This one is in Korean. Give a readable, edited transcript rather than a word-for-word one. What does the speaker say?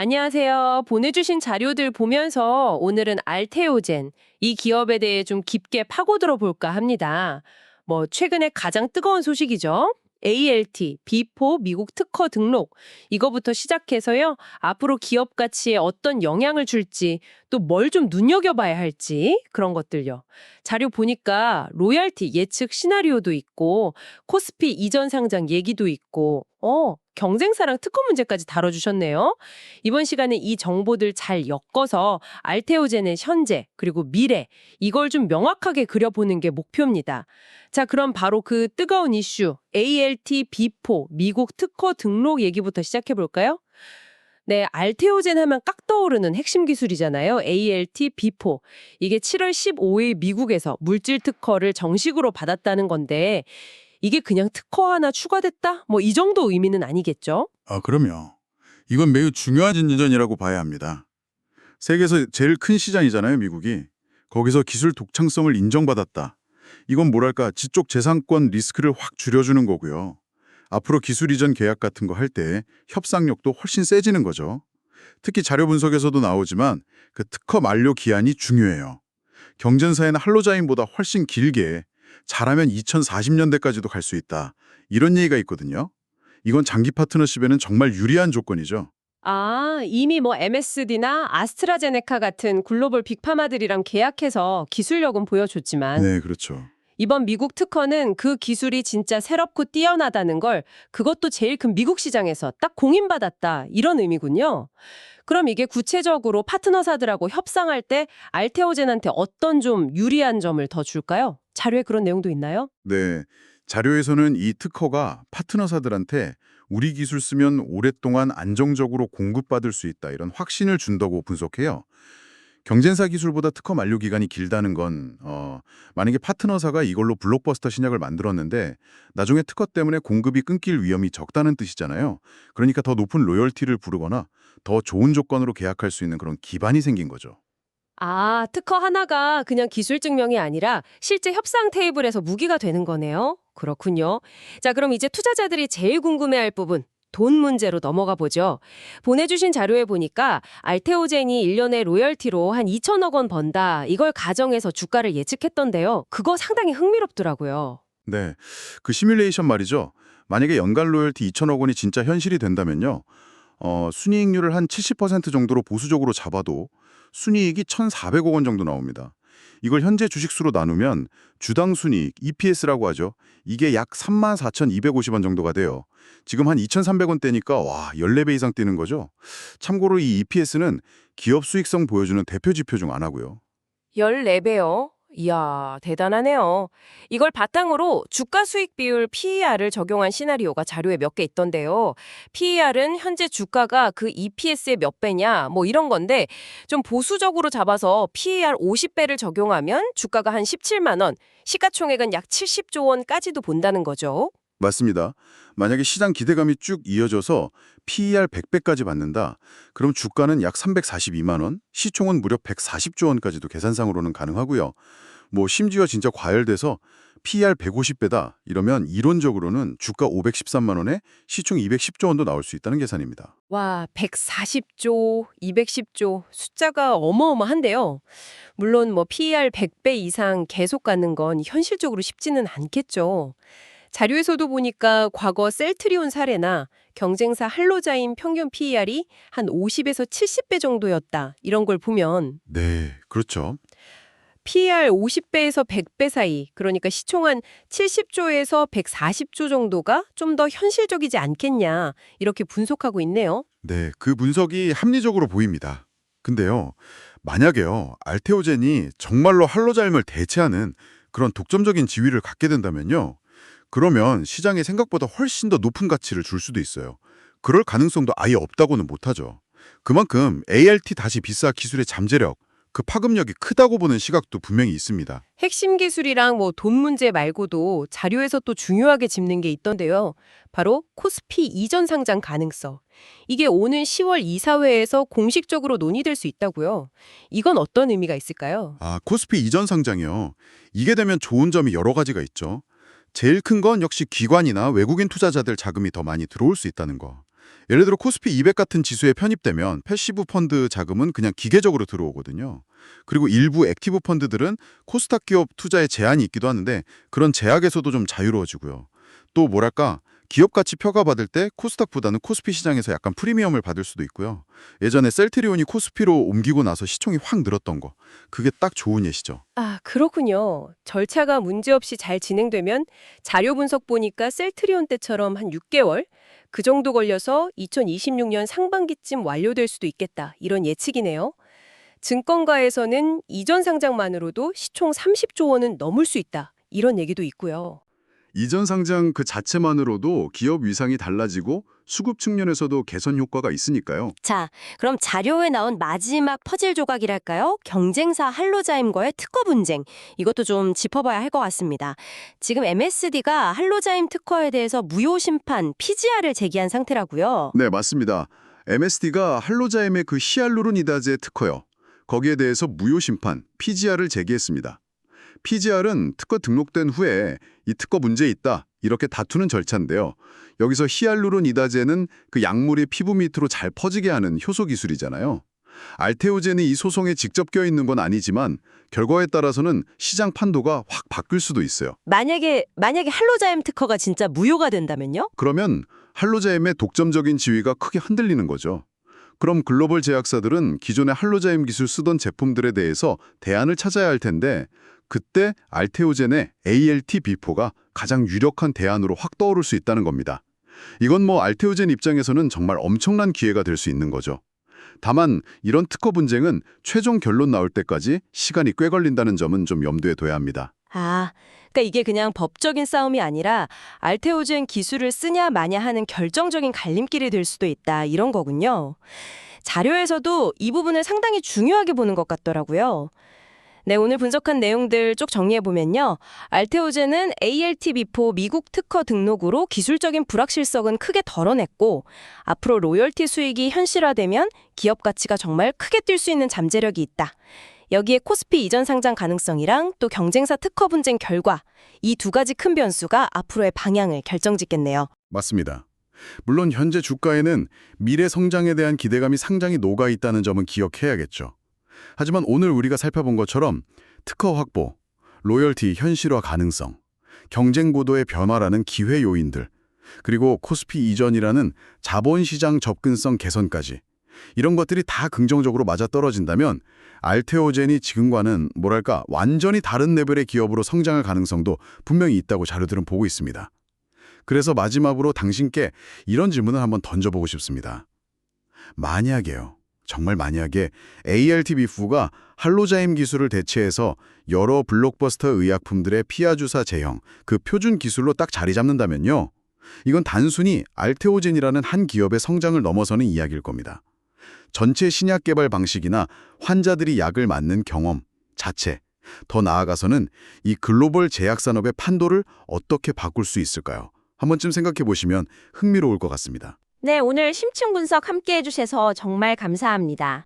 안녕하세요. 보내주신 자료들 보면서 오늘은 알테오젠, 이 기업에 대해 좀 깊게 파고들어 볼까 합니다. 최근에 가장 뜨거운 소식이죠. ALT, 비포 미국 특허 등록. 이거부터 시작해서요. 앞으로 기업 가치에 어떤 영향을 줄지, 또 뭘 좀 눈여겨봐야 할지, 그런 것들요. 자료 보니까 로열티 예측 시나리오도 있고, 코스피 이전 상장 얘기도 있고, 경쟁사랑 특허 문제까지 다뤄주셨네요. 이번 시간에 이 정보들 잘 엮어서 알테오젠의 현재 그리고 미래 이걸 좀 명확하게 그려보는 게 목표입니다. 자, 그럼 바로 그 뜨거운 이슈 ALT 비포 미국 특허 등록 얘기부터 시작해 볼까요? 네, 알테오젠 하면 깍 떠오르는 핵심 기술이잖아요. ALT 비포. 이게 7월 15일 미국에서 물질 특허를 정식으로 받았다는 건데 이게 그냥 특허 하나 추가됐다? 이 정도 의미는 아니겠죠? 그럼요. 이건 매우 중요한 진전이라고 봐야 합니다. 세계에서 제일 큰 시장이잖아요, 미국이. 거기서 기술 독창성을 인정받았다. 이건 뭐랄까, 지적 재산권 리스크를 확 줄여주는 거고요. 앞으로 기술 이전 계약 같은 거 할 때 협상력도 훨씬 세지는 거죠. 특히 자료 분석에서도 나오지만 그 특허 만료 기한이 중요해요. 경쟁사에는 할로자인보다 훨씬 길게, 잘하면 2040년대까지도 갈 수 있다. 이런 얘기가 있거든요. 이건 장기 파트너십에는 정말 유리한 조건이죠. 아, 이미 MSD나 아스트라제네카 같은 글로벌 빅파마들이랑 계약해서 기술력은 보여줬지만 네, 그렇죠. 이번 미국 특허는 그 기술이 진짜 새롭고 뛰어나다는 걸 그것도 제일 큰 미국 시장에서 딱 공인받았다 이런 의미군요. 그럼 이게 구체적으로 파트너사들하고 협상할 때 알테오젠한테 어떤 좀 유리한 점을 더 줄까요? 자료에 그런 내용도 있나요? 네, 자료에서는 이 특허가 파트너사들한테 우리 기술 쓰면 오랫동안 안정적으로 공급받을 수 있다 이런 확신을 준다고 분석해요. 경쟁사 기술보다 특허 만료 기간이 길다는 건 만약에 파트너사가 이걸로 블록버스터 신약을 만들었는데 나중에 특허 때문에 공급이 끊길 위험이 적다는 뜻이잖아요. 그러니까 더 높은 로열티를 부르거나 더 좋은 조건으로 계약할 수 있는 그런 기반이 생긴 거죠. 아, 특허 하나가 그냥 기술 증명이 아니라 실제 협상 테이블에서 무기가 되는 거네요. 그렇군요. 자, 그럼 이제 투자자들이 제일 궁금해할 부분, 돈 문제로 넘어가 보죠. 보내주신 자료에 보니까 알테오젠이 1년에 로열티로 한 2천억 원 번다. 이걸 가정해서 주가를 예측했던데요. 그거 상당히 흥미롭더라고요. 네, 그 시뮬레이션 말이죠. 만약에 연간 로열티 2천억 원이 진짜 현실이 된다면요. 순이익률을 한 70% 정도로 보수적으로 잡아도 순이익이 1,400억 원 정도 나옵니다. 이걸 현재 주식수로 나누면 주당 순이익, EPS라고 하죠. 이게 약 34,250원 정도가 돼요. 지금 한 2,300원대니까 와, 14배 이상 뛰는 거죠. 참고로 이 EPS는 기업 수익성 보여주는 대표 지표 중 하나고요. 14배요? 이야, 대단하네요. 이걸 바탕으로 주가 수익 비율 PER을 적용한 시나리오가 자료에 몇 개 있던데요. PER은 현재 주가가 그 EPS의 몇 배냐, 이런 건데, 좀 보수적으로 잡아서 PER 50배를 적용하면 주가가 한 17만 원, 시가총액은 약 70조 원까지도 본다는 거죠. 맞습니다. 만약에 시장 기대감이 쭉 이어져서 PER 100배까지 받는다. 그럼 주가는 약 342만 원, 시총은 무려 140조 원까지도 계산상으로는 가능하고요. 심지어 진짜 과열돼서 PER 150배다. 이러면 이론적으로는 주가 513만 원에 시총 210조 원도 나올 수 있다는 계산입니다. 와, 140조, 210조, 숫자가 어마어마한데요. 물론 PER 100배 이상 계속 가는 건 현실적으로 쉽지는 않겠죠. 자료에서도 보니까 과거 셀트리온 사례나 경쟁사 할로자인 평균 PER이 한 50에서 70배 정도였다. 이런 걸 보면 네, 그렇죠. PER 50배에서 100배 사이, 그러니까 시총 한 70조에서 140조 정도가 좀 더 현실적이지 않겠냐, 이렇게 분석하고 있네요. 네, 그 분석이 합리적으로 보입니다. 근데요, 만약에요, 알테오젠이 정말로 할로자임을 대체하는 그런 독점적인 지위를 갖게 된다면요, 그러면 시장에 생각보다 훨씬 더 높은 가치를 줄 수도 있어요. 그럴 가능성도 아예 없다고는 못하죠. 그만큼 ALT 다시 비싸 기술의 잠재력, 그 파급력이 크다고 보는 시각도 분명히 있습니다. 핵심 기술이랑 돈 문제 말고도 자료에서 또 중요하게 짚는 게 있던데요. 바로 코스피 이전 상장 가능성. 이게 오는 10월 이사회에서 공식적으로 논의될 수 있다고요. 이건 어떤 의미가 있을까요? 코스피 이전 상장이요. 이게 되면 좋은 점이 여러 가지가 있죠. 제일 큰 건 역시 기관이나 외국인 투자자들 자금이 더 많이 들어올 수 있다는 거. 예를 들어 코스피 200 같은 지수에 편입되면 패시브 펀드 자금은 그냥 기계적으로 들어오거든요. 그리고 일부 액티브 펀드들은 코스닥 기업 투자에 제한이 있기도 하는데 그런 제약에서도 좀 자유로워지고요. 또 뭐랄까 기업 가치 평가받을 때 코스닥보다는 코스피 시장에서 약간 프리미엄을 받을 수도 있고요. 예전에 셀트리온이 코스피로 옮기고 나서 시총이 확 늘었던 거. 그게 딱 좋은 예시죠. 아, 그렇군요. 절차가 문제없이 잘 진행되면 자료 분석 보니까 셀트리온 때처럼 한 6개월? 그 정도 걸려서 2026년 상반기쯤 완료될 수도 있겠다. 이런 예측이네요. 증권가에서는 이전 상장만으로도 시총 30조 원은 넘을 수 있다. 이런 얘기도 있고요. 이전 상장 그 자체만으로도 기업 위상이 달라지고 수급 측면에서도 개선 효과가 있으니까요. 자, 그럼 자료에 나온 마지막 퍼즐 조각이랄까요? 경쟁사 할로자임과의 특허 분쟁. 이것도 좀 짚어봐야 할 것 같습니다. 지금 MSD가 할로자임 특허에 대해서 무효 심판, PGR을 제기한 상태라고요. 네, 맞습니다. MSD가 할로자임의 그 히알루로니다제 특허요. 거기에 대해서 무효 심판, PGR을 제기했습니다. PGR은 특허 등록된 후에 이 특허 문제 있다 이렇게 다투는 절차인데요. 여기서 히알루로니다제는 그 약물이 피부 밑으로 잘 퍼지게 하는 효소 기술이잖아요. 알테오젠이 이 소송에 직접 껴있는 건 아니지만 결과에 따라서는 시장 판도가 확 바뀔 수도 있어요. 만약에 할로자임 특허가 진짜 무효가 된다면요? 그러면 할로자임의 독점적인 지위가 크게 흔들리는 거죠. 그럼 글로벌 제약사들은 기존의 할로자임 기술 쓰던 제품들에 대해서 대안을 찾아야 할 텐데 그때 알테오젠의 ALT-B4가 가장 유력한 대안으로 확 떠오를 수 있다는 겁니다. 이건 뭐 알테오젠 입장에서는 정말 엄청난 기회가 될 수 있는 거죠. 다만 이런 특허 분쟁은 최종 결론 나올 때까지 시간이 꽤 걸린다는 점은 좀 염두에 둬야 합니다. 아, 그러니까 이게 그냥 법적인 싸움이 아니라 알테오젠 기술을 쓰냐 마냐 하는 결정적인 갈림길이 될 수도 있다 이런 거군요. 자료에서도 이 부분을 상당히 중요하게 보는 것 같더라고요. 네, 오늘 분석한 내용들 쭉 정리해보면요. 알테오젠은 ALT-B4 미국 특허 등록으로 기술적인 불확실성은 크게 덜어냈고 앞으로 로열티 수익이 현실화되면 기업 가치가 정말 크게 뛸 수 있는 잠재력이 있다. 여기에 코스피 이전 상장 가능성이랑 또 경쟁사 특허 분쟁 결과 이 두 가지 큰 변수가 앞으로의 방향을 결정짓겠네요. 맞습니다. 물론 현재 주가에는 미래 성장에 대한 기대감이 상당히 녹아 있다는 점은 기억해야겠죠. 하지만 오늘 우리가 살펴본 것처럼 특허 확보, 로열티 현실화 가능성, 경쟁 구도의 변화라는 기회 요인들, 그리고 코스피 이전이라는 자본시장 접근성 개선까지 이런 것들이 다 긍정적으로 맞아떨어진다면 알테오젠이 지금과는 뭐랄까 완전히 다른 레벨의 기업으로 성장할 가능성도 분명히 있다고 자료들은 보고 있습니다. 그래서 마지막으로 당신께 이런 질문을 한번 던져보고 싶습니다. 만약에요. 정말 만약에 ALT-B4가 할로자임 기술을 대체해서 여러 블록버스터 의약품들의 피하주사 제형, 그 표준 기술로 딱 자리 잡는다면요. 이건 단순히 알테오젠이라는 한 기업의 성장을 넘어서는 이야기일 겁니다. 전체 신약 개발 방식이나 환자들이 약을 맞는 경험 자체, 더 나아가서는 이 글로벌 제약산업의 판도를 어떻게 바꿀 수 있을까요? 한 번쯤 생각해 보시면 흥미로울 것 같습니다. 네, 오늘 심층 분석 함께 해주셔서 정말 감사합니다.